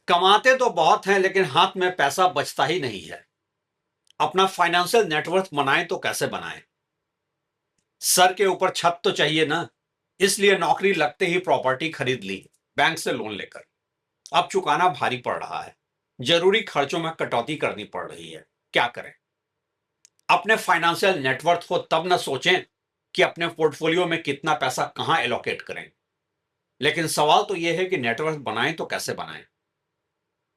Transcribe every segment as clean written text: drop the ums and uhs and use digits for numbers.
कमाते तो बहुत हैं लेकिन हाथ में पैसा बचता ही नहीं है। अपना फाइनेंशियल नेटवर्थ बनाएं तो कैसे बनाएं? सर के ऊपर छत तो चाहिए ना। इसलिए नौकरी लगते ही प्रॉपर्टी खरीद ली, बैंक से लोन लेकर। अब चुकाना भारी पड़ रहा है। जरूरी खर्चों में कटौती करनी पड़ रही है। क्या करें? अपने फाइनेंशियल नेटवर्थ को तब न सोचें कि अपने पोर्टफोलियो में कितना पैसा कहां एलोकेट करें, लेकिन सवाल तो यह है कि नेटवर्थ बनाएं तो कैसे बनाएं?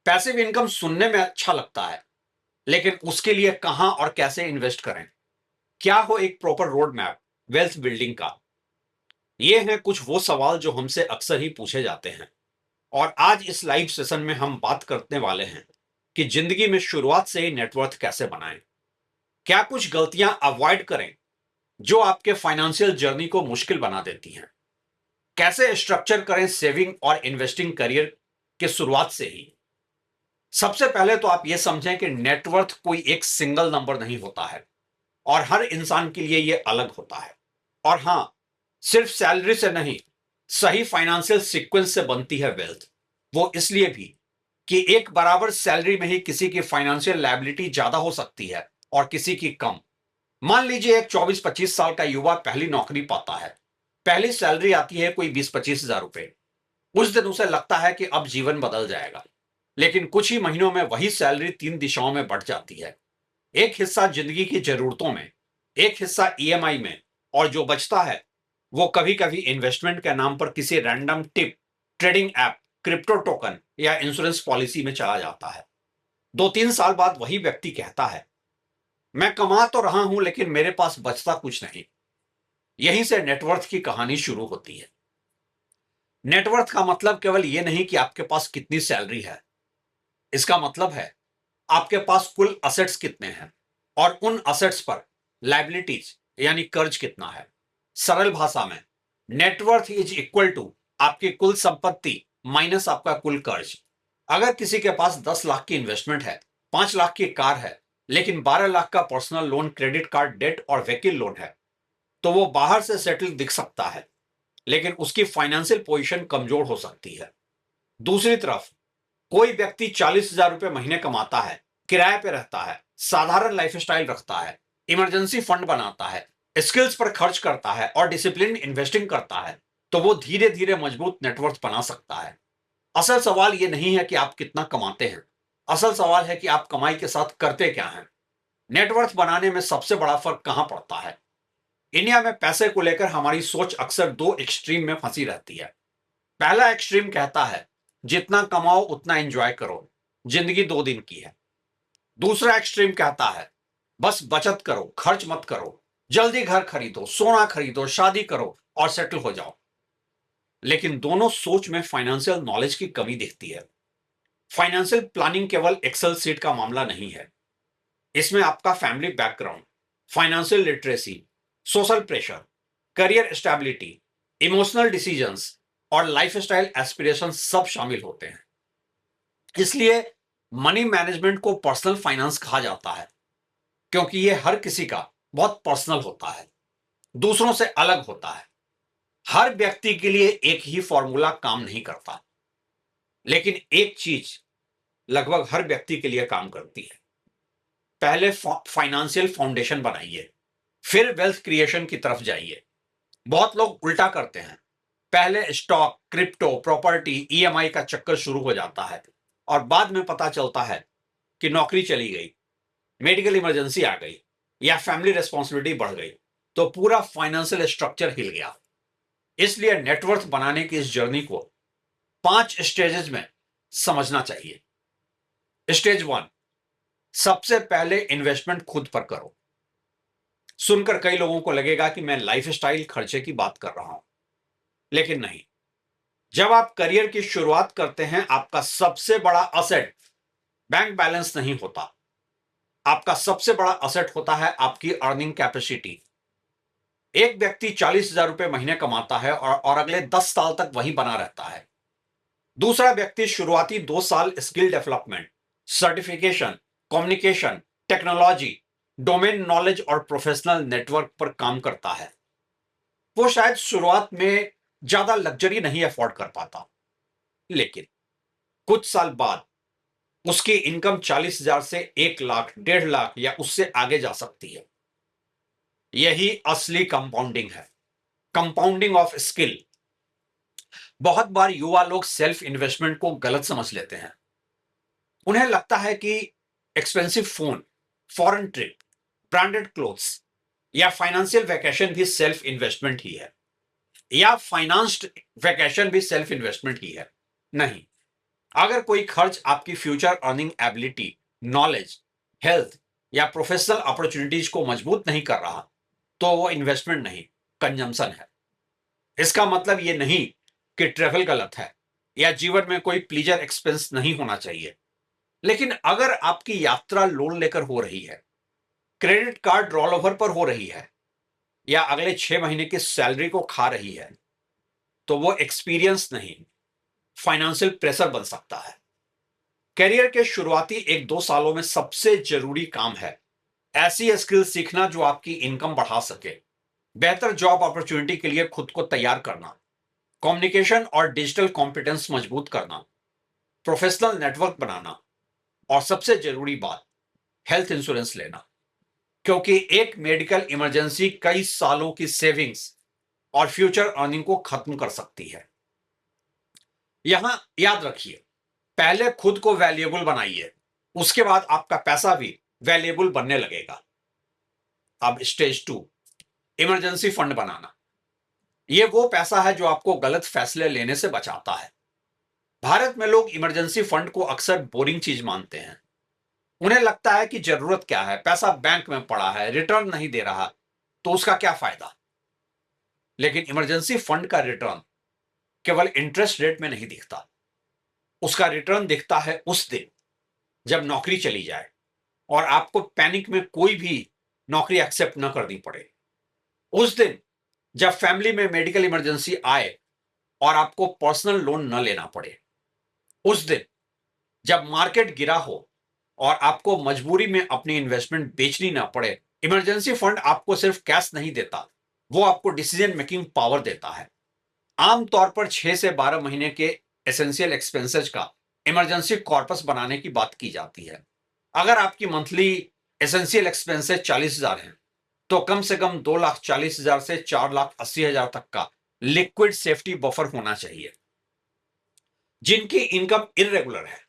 पैसिव इनकम सुनने में अच्छा लगता है, लेकिन उसके लिए कहां और कैसे इन्वेस्ट करें? क्या हो एक proper road map wealth building का? ये हैं कुछ वो सवाल जो हमसे अक्सर ही पूछे जाते हैं। और आज इस लाइव सेशन में हम बात करने वाले हैं कि जिंदगी में शुरुआत से ही नेटवर्थ कैसे बनाएं। क्या कुछ गलतियां अवॉइड करें जो आपके फाइनेंशियल जर्नी को मुश्किल बना देती हैं? कैसे स्ट्रक्चर करें सेविंग और इन्वेस्टिंग करियर के शुरुआत से ही? सबसे पहले तो आप यह समझें कि नेटवर्थ कोई एक सिंगल नंबर नहीं होता है और हर इंसान के लिए यह अलग होता है। और हां, सिर्फ सैलरी से नहीं, सही फाइनेंशियल सीक्वेंस से बनती है वेल्थ। वो इसलिए भी कि एक बराबर सैलरी में ही किसी की फाइनेंशियल लायबिलिटी ज्यादा हो सकती है और किसी की कम। मान लीजिए एक 24-25 साल का युवा पहली नौकरी पाता है। पहली सैलरी आती है कोई 20-25 हजार रुपए। उस दिन उसे लगता है कि अब जीवन बदल जाएगा, लेकिन कुछ ही महीनों में वही सैलरी 3 दिशाओं में बढ़ जाती है। एक हिस्सा जिंदगी की जरूरतों में, एक हिस्सा ईएमआई में, और जो बचता है वो कभी कभी इन्वेस्टमेंट के नाम पर किसी random tip, trading app, crypto token या इंश्योरेंस पॉलिसी में चला जाता है। 2-3 साल बाद वही व्यक्ति कहता है, मैं कमा तो रहा हूं लेकिन मेरे पास बचता कुछ नहीं। यहीं से नेटवर्थ की कहानी शुरू होती है। नेटवर्थ का मतलब केवल यह नहीं कि आपके पास कितनी सैलरी है। इसका मतलब है आपके पास कुल असेट्स कितने हैं और उन असेट्स पर लायबिलिटीज यानी कर्ज कितना है। सरल भाषा में, नेटवर्थ इज इक्वल टू आपकी कुल संपत्ति माइनस आपका कुल कर्ज। अगर किसी के पास 10 लाख की इन्वेस्टमेंट है, 5 लाख की कार है, लेकिन 12 लाख का personal loan, credit card debt और व्हीकल लोन है, तो वो बाहर से सेटल दिख सकता है, लेकिन उसकी फाइनेंशियल पोजीशन कमजोर हो सकती है। दूसरी तरफ, कोई व्यक्ति 40,000 रुपए महीने कमाता है, किराए पे रहता है, साधारण लाइफस्टाइल रखता है, इमरजेंसी फंड बनाता है, स्किल्स पर खर्च करता है और डिसिप्लिन इन्वेस्टिंग करता है, तो वो धीरे धीरे मजबूत नेटवर्थ बना सकता है। असल सवाल ये नहीं है कि आप कितना कमाते हैं, असल सवाल है कि आप कमाई के साथ करते क्या हैं। नेटवर्थ बनाने में सबसे बड़ा फर्क कहां पड़ता है? इंडिया में पैसे को लेकर हमारी सोच अक्सर दो एक्सट्रीम में फंसी रहती है। पहला एक्सट्रीम कहता है, जितना कमाओ उतना एंजॉय करो, जिंदगी 2 दिन की है। दूसरा एक्सट्रीम कहता है, बस बचत करो, खर्च मत करो, जल्दी घर खरीदो, सोना खरीदो, शादी करो और सेटल हो जाओ। लेकिन दोनों सोच में फाइनेंशियल नॉलेज की कमी दिखती है। फाइनेंशियल प्लानिंग केवल एक्सेल सीट का मामला नहीं है। इसमें आपका family background, financial literacy, social pressure, career stability, emotional decisions और लाइफस्टाइल एस्पिरेशन सब शामिल होते हैं। इसलिए मनी मैनेजमेंट को पर्सनल फाइनेंस कहा जाता है, क्योंकि यह हर किसी का बहुत पर्सनल होता है, दूसरों से अलग होता है। हर व्यक्ति के लिए एक ही फॉर्मूला काम नहीं करता, लेकिन एक चीज लगभग हर व्यक्ति के लिए काम करती है। पहले फाइनेंशियल फाउंडेशन बनाइए, फिर वेल्थ क्रिएशन की तरफ जाइए। बहुत लोग उल्टा करते हैं, पहले स्टॉक, क्रिप्टो, प्रॉपर्टी, ईएमआई का चक्कर शुरू हो जाता है और बाद में पता चलता है कि नौकरी चली गई, मेडिकल इमरजेंसी आ गई या फैमिली रेस्पॉन्सिबिलिटी बढ़ गई, तो पूरा फाइनेंशियल स्ट्रक्चर हिल गया। इसलिए नेटवर्थ बनाने की इस जर्नी को 5 स्टेजेस में समझना चाहिए। स्टेज 1, सबसे पहले इन्वेस्टमेंट खुद पर करो। सुनकर कई लोगों को लगेगा कि मैं लाइफस्टाइल खर्चे की बात कर रहा हूं, लेकिन नहीं। जब आप करियर की शुरुआत करते हैं, आपका सबसे बड़ा असेट बैंक बैलेंस नहीं होता। आपका सबसे बड़ा असेट होता है आपकी अर्निंग कैपेसिटी। एक व्यक्ति 40,000 रुपए महीने कमाता है और अगले 10 साल तक वही बना रहता है। दूसरा व्यक्ति शुरुआती 2 साल skill development, certification, communication, technology, domain knowledge और प्रोफेशनल नेटवर्क पर काम करता है। वो शायद शुरुआत में ज्यादा लग्जरी नहीं अफोर्ड कर पाता, लेकिन कुछ साल बाद उसकी इनकम 40,000 से 1 लाख, 1.5 लाख या उससे आगे जा सकती है। यही असली कंपाउंडिंग है, कंपाउंडिंग ऑफ स्किल। बहुत बार युवा लोग सेल्फ इन्वेस्टमेंट को गलत समझ लेते हैं। उन्हें लगता है कि expensive phone, foreign trip, branded clothes या फाइनेंशियल वैकेशन भी सेल्फ इन्वेस्टमेंट ही है, या फाइनेंस्ड वैकेशन भी सेल्फ इन्वेस्टमेंट ही है। नहीं, अगर कोई खर्च आपकी future earning ability, knowledge, health या प्रोफेशनल अपॉर्चुनिटीज को मजबूत नहीं कर रहा, तो वो इन्वेस्टमेंट नहीं, कंजम्पशन है। इसका मतलब ये नहीं कि ट्रैवल गलत है या जीवन में कोई प्लीजर एक्सपेंस नहीं होना चाहिए, लेकिन अगर आपकी यात्रा लोन लेकर हो रही है, क्रेडिट कार्ड रोल ओवर पर हो रही है या अगले 6 महीने की सैलरी को खा रही है, तो वो एक्सपीरियंस नहीं, फाइनेंशियल प्रेशर बन सकता है। करियर के शुरुआती 1-2 सालों में सबसे जरूरी काम है ऐसी स्किल सीखना जो आपकी इनकम बढ़ा सके, बेहतर जॉब अपॉर्चुनिटी के लिए खुद को तैयार करना, कम्युनिकेशन और डिजिटल कॉम्पिटेंस मजबूत करना, प्रोफेशनल नेटवर्क बनाना, और सबसे जरूरी बात, हेल्थ इंश्योरेंस लेना, क्योंकि एक मेडिकल इमरजेंसी कई सालों की सेविंग्स और फ्यूचर अर्निंग को खत्म कर सकती है। यहां याद रखिए, पहले खुद को वैल्यूएबल बनाइए, उसके बाद आपका पैसा भी वैल्यूएबल बनने लगेगा। अब स्टेज 2, इमरजेंसी फंड बनाना। यह वो पैसा है जो आपको गलत फैसले लेने से बचाता है। भारत में लोग इमरजेंसी फंड को अक्सर बोरिंग चीज मानते हैं। उन्हें लगता है कि जरूरत क्या है, पैसा बैंक में पड़ा है, रिटर्न नहीं दे रहा, तो उसका क्या फायदा। लेकिन इमरजेंसी फंड का रिटर्न केवल इंटरेस्ट रेट में नहीं दिखता, उसका रिटर्न दिखता है उस दिन जब नौकरी चली जाए और आपको पैनिक में कोई भी नौकरी एक्सेप्ट न करनी पड़े, उस दिन जब फैमिली में मेडिकल इमरजेंसी आए और आपको पर्सनल लोन न लेना पड़े, उस दिन जब मार्केट गिरा हो और आपको मजबूरी में अपनी इन्वेस्टमेंट बेचनी ना पड़े। इमरजेंसी फंड आपको सिर्फ कैश नहीं देता, वो आपको डिसीजन मेकिंग पावर देता है। आमतौर पर 6 से 12 महीने के एसेंशियल एक्सपेंसेस का इमरजेंसी कॉर्पस बनाने की बात की जाती है। अगर आपकी मंथली एसेंशियल एक्सपेंसेस 40,000 हैं, तो कम से कम 2,40,000 से 4,80,000 तक का लिक्विड सेफ्टी बफर होना चाहिए। जिनकी इनकम इरेगुलर है,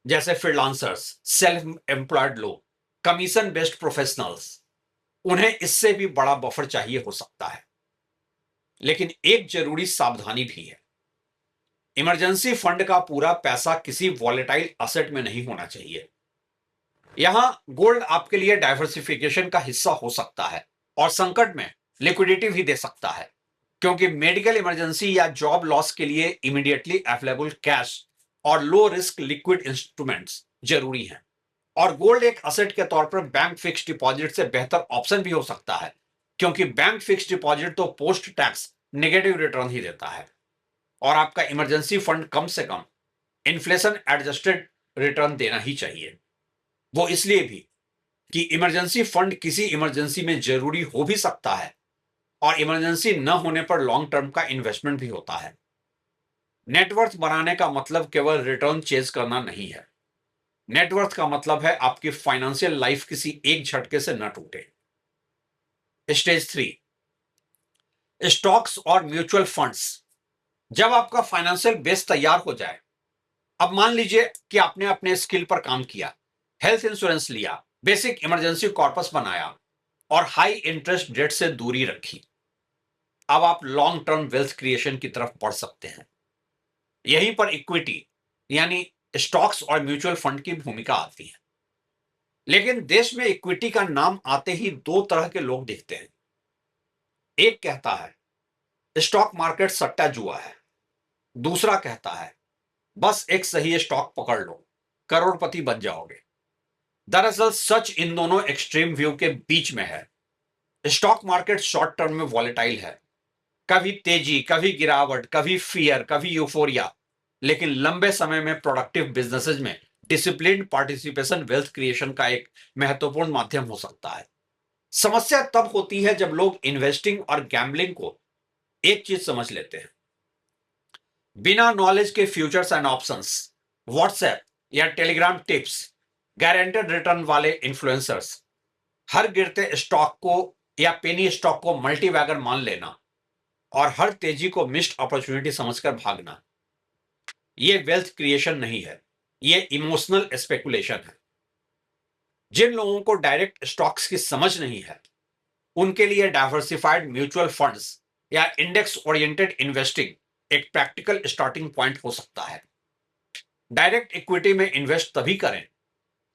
जैसे फ्रीलांसर्स, सेल्फ एम्प्लॉयड लोग, कमीशन बेस्ड प्रोफेशनल्स, उन्हें इससे भी बड़ा बफर चाहिए हो सकता है। लेकिन एक जरूरी सावधानी भी है, इमरजेंसी फंड का पूरा पैसा किसी वॉलेटाइल असेट में नहीं होना चाहिए। यहां गोल्ड आपके लिए डाइवर्सिफिकेशन का हिस्सा हो सकता है और संकट में लिक्विडिटी भी दे सकता है, क्योंकि मेडिकल इमरजेंसी या जॉब लॉस के लिए इमीडिएटली अवेलेबल कैश और लो रिस्क लिक्विड इंस्ट्रूमेंट्स जरूरी हैं। और गोल्ड एक असेट के तौर पर बैंक फिक्स डिपॉजिट से बेहतर ऑप्शन भी हो सकता है, क्योंकि बैंक फिक्स डिपॉजिट तो पोस्ट टैक्स नेगेटिव रिटर्न ही देता है और आपका इमरजेंसी फंड कम से कम इन्फ्लेशन एडजस्टेड रिटर्न देना ही चाहिए। वो इसलिए भी कि इमरजेंसी फंड किसी इमरजेंसी में जरूरी हो भी सकता है और इमरजेंसी न होने पर लॉन्ग टर्म का इन्वेस्टमेंट भी होता है। नेटवर्थ बनाने का मतलब केवल रिटर्न चेज करना नहीं है। नेटवर्थ का मतलब है आपकी फाइनेंशियल लाइफ किसी एक झटके से न टूटे। स्टेज 3, स्टॉक्स और म्यूचुअल फंड्स। जब आपका फाइनेंशियल बेस तैयार हो जाए, अब मान लीजिए कि आपने अपने स्किल पर काम किया, हेल्थ इंश्योरेंस लिया, बेसिक इमरजेंसी कॉर्पस बनाया और हाई इंटरेस्ट रेट से दूरी रखी, अब आप लॉन्ग टर्म वेल्थ क्रिएशन की तरफ बढ़ सकते हैं। यहीं पर इक्विटी यानी स्टॉक्स और म्यूचुअल फंड की भूमिका आती है। लेकिन देश में इक्विटी का नाम आते ही 2 तरह के लोग दिखते हैं। एक कहता है स्टॉक मार्केट सट्टा जुआ है, दूसरा कहता है बस एक सही स्टॉक पकड़ लो, करोड़पति बन जाओगे। दरअसल सच इन दोनों एक्सट्रीम व्यू के बीच में है। स्टॉक मार्केट शॉर्ट टर्म में वॉलेटाइल है, कभी तेजी, कभी गिरावट, कभी फियर, कभी यूफोरिया, लेकिन लंबे समय में प्रोडक्टिव बिजनेसेस में डिसिप्लिन्ड पार्टिसिपेशन वेल्थ क्रिएशन का एक महत्वपूर्ण माध्यम हो सकता है। समस्या तब होती है जब लोग इन्वेस्टिंग और गैम्बलिंग को एक चीज समझ लेते हैं, बिना नॉलेज के फ्यूचर्स एंड ऑप्शंस व्हाट्सएप या टेलीग्राम टिप्स, गारंटेड रिटर्न वाले इन्फ्लुएंसर्स, हर गिरते स्टॉक को या पेनी स्टॉक को मल्टी वैगर मान लेना और हर तेजी को मिस्ड अपॉर्चुनिटी समझकर भागना, ये वेल्थ क्रिएशन नहीं है, ये इमोशनल स्पेकुलेशन है। जिन लोगों को डायरेक्ट स्टॉक्स की समझ नहीं है, उनके लिए डाइवर्सिफाइड म्यूचुअल फंड्स या इंडेक्स ओरिएंटेड इन्वेस्टिंग एक प्रैक्टिकल स्टार्टिंग पॉइंट हो सकता है। डायरेक्ट इक्विटी में इन्वेस्ट तभी करें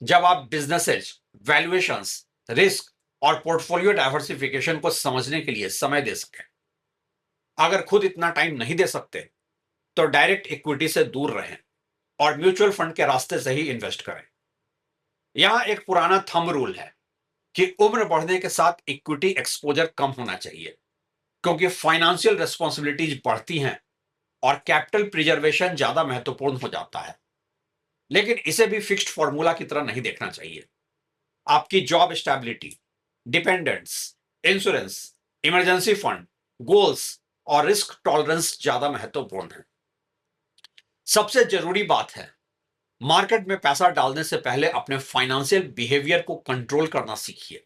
जब आप बिजनेसेस, वैल्यूएशंस, रिस्क और पोर्टफोलियो डाइवर्सिफिकेशन को समझने के लिए समय दे सकें। अगर खुद इतना टाइम नहीं दे सकते तो डायरेक्ट इक्विटी से दूर रहें और म्यूचुअल फंड के रास्ते से ही इन्वेस्ट करें। यहां एक पुराना थंब रूल है कि उम्र बढ़ने के साथ इक्विटी एक्सपोजर कम होना चाहिए, क्योंकि फाइनेंशियल रिस्पॉन्सिबिलिटीज बढ़ती हैं और कैपिटल प्रिजर्वेशन ज्यादा महत्वपूर्ण हो जाता है। लेकिन इसे भी फिक्स्ड फॉर्मूला की तरह नहीं देखना चाहिए। आपकी job stability, dependents, insurance, emergency fund, goals और रिस्क टॉलरेंस ज्यादा महत्वपूर्ण है। सबसे जरूरी बात है, मार्केट में पैसा डालने से पहले अपने फाइनेंशियल बिहेवियर को कंट्रोल करना सीखिए।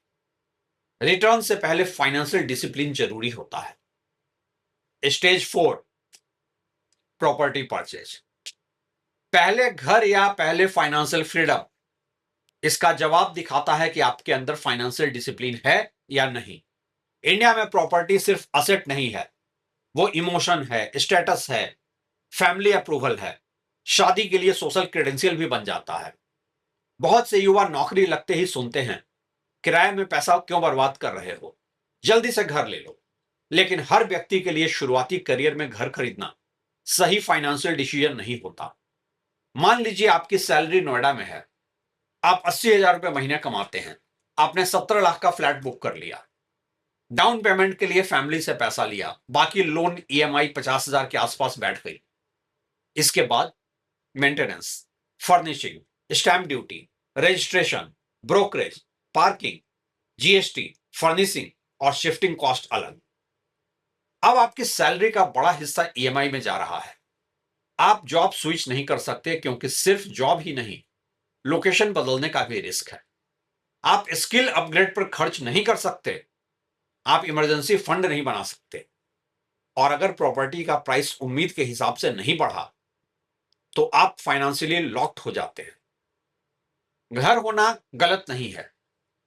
रिटर्न से पहले फाइनेंशियल डिसिप्लिन जरूरी होता है। Stage 4, property purchase. पहले घर या पहले फाइनेंशियल फ्रीडम? इसका जवाब दिखाता है कि आपके अंदर फाइनेंशियल डिसिप्लिन है या नहीं। इंडिया में प्रॉपर्टी सिर्फ असेट नहीं है, वो इमोशन है, स्टेटस है, फैमिली अप्रूवल है, शादी के लिए सोशल क्रेडेंशियल भी बन जाता है। बहुत से युवा नौकरी लगते ही सुनते हैं, किराए में पैसा क्यों बर्बाद कर रहे हो, जल्दी से घर ले लो। लेकिन हर व्यक्ति के लिए शुरुआती करियर में घर खरीदना सही फाइनेंशियल डिसीजन नहीं होता। मान लीजिए आपकी सैलरी नोएडा में है, आप 80,000 रुपए महीने कमाते हैं, आपने 17 लाख का फ्लैट बुक कर लिया, डाउन पेमेंट के लिए फैमिली से पैसा लिया, बाकी लोन ईएमआई 50,000 के आसपास बैठ गई। इसके बाद maintenance, furnishing, stamp duty, registration, brokerage, parking, GST, furnishing और शिफ्टिंग कॉस्ट अलग। अब आपकी सैलरी का बड़ा हिस्सा ईएमआई में जा रहा है। आप जॉब स्विच नहीं कर सकते, क्योंकि सिर्फ जॉब ही नहीं, लोकेशन बदलने का भी रिस्क है। आप स्किल अपग्रेड पर खर्च नहीं कर सकते, आप इमरजेंसी फंड नहीं बना सकते, और अगर प्रॉपर्टी का प्राइस उम्मीद के हिसाब से नहीं बढ़ा तो आप फाइनेंशियली लॉक्ड हो जाते हैं। घर होना गलत नहीं है,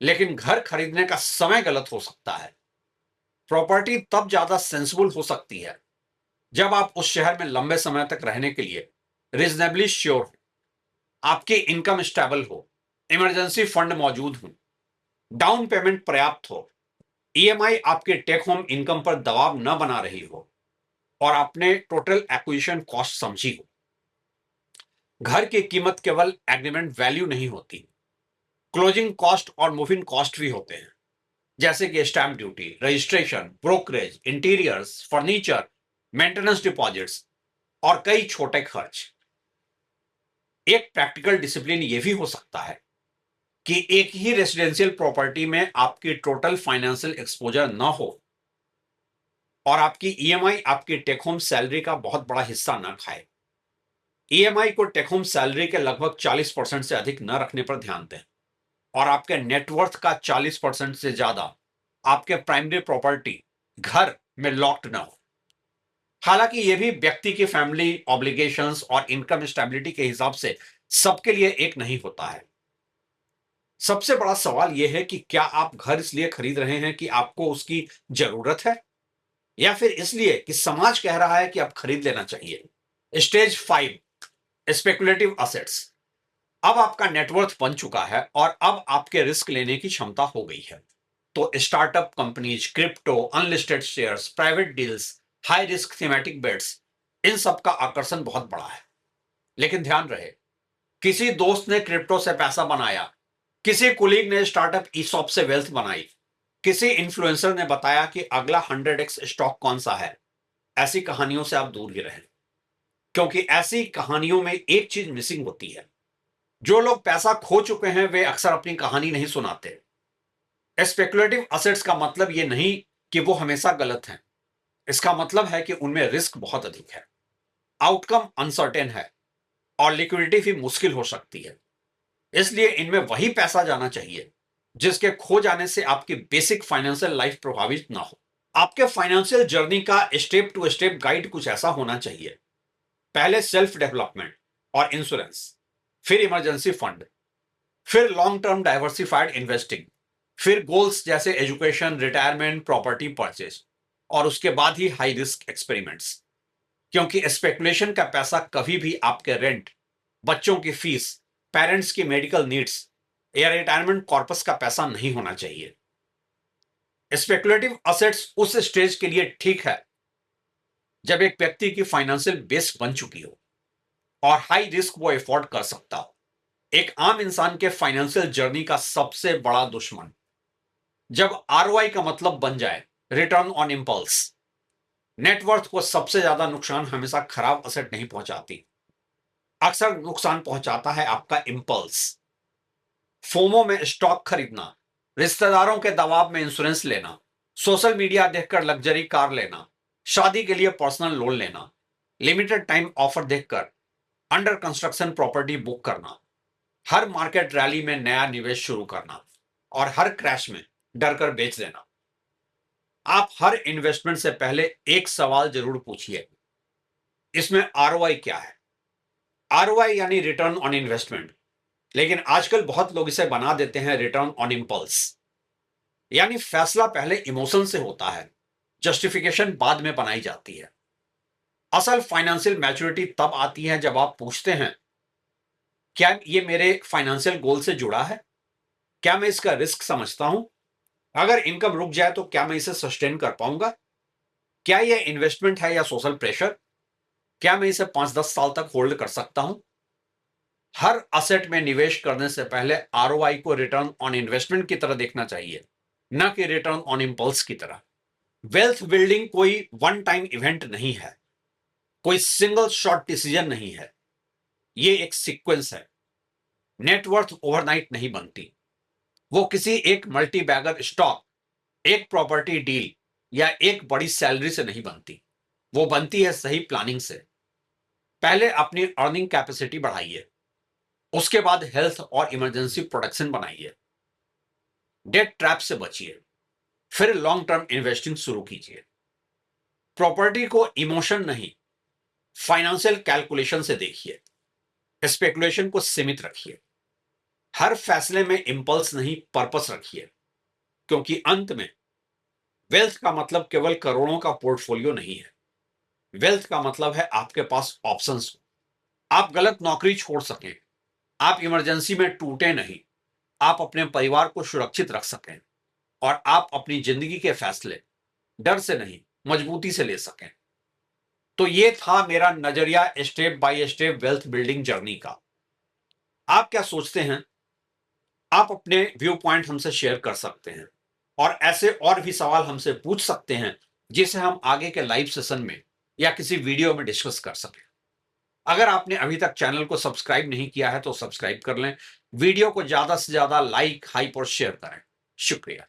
लेकिन घर खरीदने का समय गलत हो सकता है। प्रॉपर्टी तब ज्यादा सेंसिबल हो सकती है जब आप उस शहर में लंबे समय तक रहने के लिए रीजनेबली श्योर हो, आपकी इनकम स्टेबल हो, इमरजेंसी फंड मौजूद हो, डाउन पेमेंट पर्याप्त हो, ईएमआई आपके टेक होम इनकम पर दबाव न बना रही हो, और आपने टोटल एक्विजिशन कॉस्ट समझी हो। घर की कीमत केवल एग्रीमेंट वैल्यू नहीं होती, क्लोजिंग कॉस्ट और मूविंग कॉस्ट भी होते हैं, जैसे कि stamp duty, registration, brokerage, interiors, furniture, maintenance deposits और कई छोटे खर्च। एक प्रैक्टिकल डिसिप्लिन यह भी हो सकता है कि एक ही रेसिडेंशियल प्रॉपर्टी में आपकी टोटल फाइनेंशियल एक्सपोजर न हो और आपकी ईएमआई आपकी टेक होम सैलरी का बहुत बड़ा हिस्सा न खाए। ईएमआई को टेक होम सैलरी के लगभग 40% से अधिक न रखने पर ध्यान दें, और आपके नेटवर्थ का 40% से ज्यादा आपके प्राइमरी प्रॉपर्टी घर में लॉक्ड न हो। हालांकि यह भी व्यक्ति की फैमिली ऑब्लिगेशंस और इनकम स्टेबिलिटी के हिसाब से सबके लिए एक नहीं होता है। सबसे बड़ा सवाल यह है कि क्या आप घर इसलिए खरीद रहे हैं कि आपको उसकी जरूरत है, या फिर इसलिए कि समाज कह रहा है कि आप खरीद लेना चाहिए। Stage 5, speculative assets. अब आपका नेटवर्थ बन चुका है और अब आपके रिस्क लेने की क्षमता हो गई है। तो startup companies, crypto, unlisted shares, private deals, high risk thematic bets, इन सब का आकर्षण बहुत बड़ा है। लेकिन ध्यान रहे, किसी दोस्त ने क्रिप्टो से पैसा बनाया, किसी कुलीग ने स्टार्टअप ईसॉप से वेल्थ बनाई, किसी इन्फ्लुएंसर ने बताया कि अगला 100x स्टॉक कौन सा है। ऐसी कहानियों से आप दूर ही रहें, क्योंकि ऐसी कहानियों में एक चीज मिसिंग होती है। जो लोग पैसा खो चुके हैं वे अक्सर अपनी कहानी नहीं सुनाते। स्पेकुलेटिव असेट्स का मतलब यह नहीं कि वो हमेशा गलत हैं, इसका मतलब है कि उनमें रिस्क बहुत अधिक है, आउटकम अनसर्टेन है, और लिक्विडिटी भी मुश्किल हो सकती है। इसलिए इनमें वही पैसा जाना चाहिए जिसके खो जाने से आपकी बेसिक फाइनेंशियल लाइफ प्रभावित ना हो। आपके फाइनेंशियल जर्नी का स्टेप टू स्टेप गाइड कुछ ऐसा होना चाहिए। पहले सेल्फ डेवलपमेंट और इंश्योरेंस, फिर इमरजेंसी फंड, फिर लॉन्ग टर्म डाइवर्सिफाइड इन्वेस्टिंग, फिर गोल्स जैसे एजुकेशन, रिटायरमेंट, प्रॉपर्टी परचेज, और उसके बाद ही हाई रिस्क एक्सपेरिमेंट्स। क्योंकि स्पेकुलेशन का पैसा कभी भी आपके रेंट, बच्चों की फीस, पेरेंट्स की मेडिकल नीड्स या रिटायरमेंट कॉर्पस का पैसा नहीं होना चाहिए। स्पेकुलेटिव असेट्स उस स्टेज के लिए ठीक है जब एक व्यक्ति की फाइनेंशियल बेस बन चुकी हो और हाई रिस्क वो अफोर्ड कर सकता हो। एक आम इंसान के फाइनेंशियल जर्नी का सबसे बड़ा दुश्मन जब आरओआई का मतलब बन जाए रिटर्न ऑन इंपल्स। नेटवर्थ को सबसे ज्यादा नुकसान हमेशा खराब असेट नहीं पहुंचाती, अक्सर नुकसान पहुंचाता है आपका इंपल्स। फोमो में स्टॉक खरीदना, रिश्तेदारों के दबाव में इंश्योरेंस लेना, सोशल मीडिया देखकर लग्जरी कार लेना, शादी के लिए पर्सनल लोन लेना, लिमिटेड टाइम ऑफर देखकर अंडर कंस्ट्रक्शन प्रॉपर्टी बुक करना, हर मार्केट रैली में नया निवेश शुरू करना और हर क्रैश में डरकर बेच देना। आप हर इन्वेस्टमेंट से पहले एक सवाल जरूर पूछिए, इसमें आरओआई क्या है? आरओआई यानी रिटर्न ऑन इन्वेस्टमेंट, लेकिन आजकल बहुत लोग इसे बना देते हैं रिटर्न ऑन इंपल्स। यानी फैसला पहले इमोशन से होता है, जस्टिफिकेशन बाद में बनाई जाती है। असल फाइनेंशियल मैच्योरिटी तब आती है जब आप पूछते हैं, क्या ये मेरे फाइनेंशियल गोल से जुड़ा है? क्या मैं इसका रिस्क समझता हूं? अगर इनकम रुक जाए तो क्या मैं इसे सस्टेन कर पाऊंगा? क्या यह इन्वेस्टमेंट है या सोशल प्रेशर? क्या मैं इसे 5-10 साल तक होल्ड कर सकता हूं? हर असेट में निवेश करने से पहले आरओआई को रिटर्न ऑन इन्वेस्टमेंट की तरह देखना चाहिए, न कि रिटर्न ऑन इंपल्स की तरह। वेल्थ बिल्डिंग कोई वन टाइम इवेंट नहीं है, कोई सिंगल शॉट डिसीजन नहीं है। ये एक सीक्वेंस है। नेटवर्थ ओवरनाइट नहीं बनती। वो किसी एक मल्टी बैगर स्टॉक, एक प्रॉपर्टी डील या एक बड़ी सैलरी से नहीं बनती। वो बनती है सही प्लानिंग से। पहले अपनी अर्निंग कैपेसिटी बढ़ाइए, उसके बाद हेल्थ और इमरजेंसी प्रोटेक्शन बनाइए, डेट ट्रैप से बचिए, फिर लॉन्ग टर्म इन्वेस्टिंग शुरू कीजिए। प्रॉपर्टी को इमोशन नहीं, फाइनेंशियल कैलकुलेशन से देखिए। स्पेकुलेशन को सीमित रखिए। हर फैसले में इंपल्स नहीं, पर्पस रखिए। क्योंकि अंत में वेल्थ का मतलब केवल करोड़ों का पोर्टफोलियो नहीं है। वेल्थ का मतलब है आपके पास ऑप्शंस हो। आप गलत नौकरी छोड़ सकें, आप इमरजेंसी में टूटे नहीं, आप अपने परिवार को सुरक्षित रख सकें, और आप अपनी जिंदगी के फैसले डर से नहीं, मजबूती से ले सकें। तो ये था मेरा नजरिया step by step wealth building journey का। आप क्या सोचते हैं? आप अपने व्यू पॉइंट हमसे शेयर कर सकते हैं, और ऐसे और भी सवाल हमसे पूछ सकते हैं जिसे हम आगे के लाइव सेशन में या किसी वीडियो में डिस्कस कर सकें। अगर आपने अभी तक चैनल को सब्सक्राइब नहीं किया है तो सब्सक्राइब कर लें। वीडियो को ज्यादा से ज्यादा लाइक, हाइप और शेयर करें। शुक्रिया।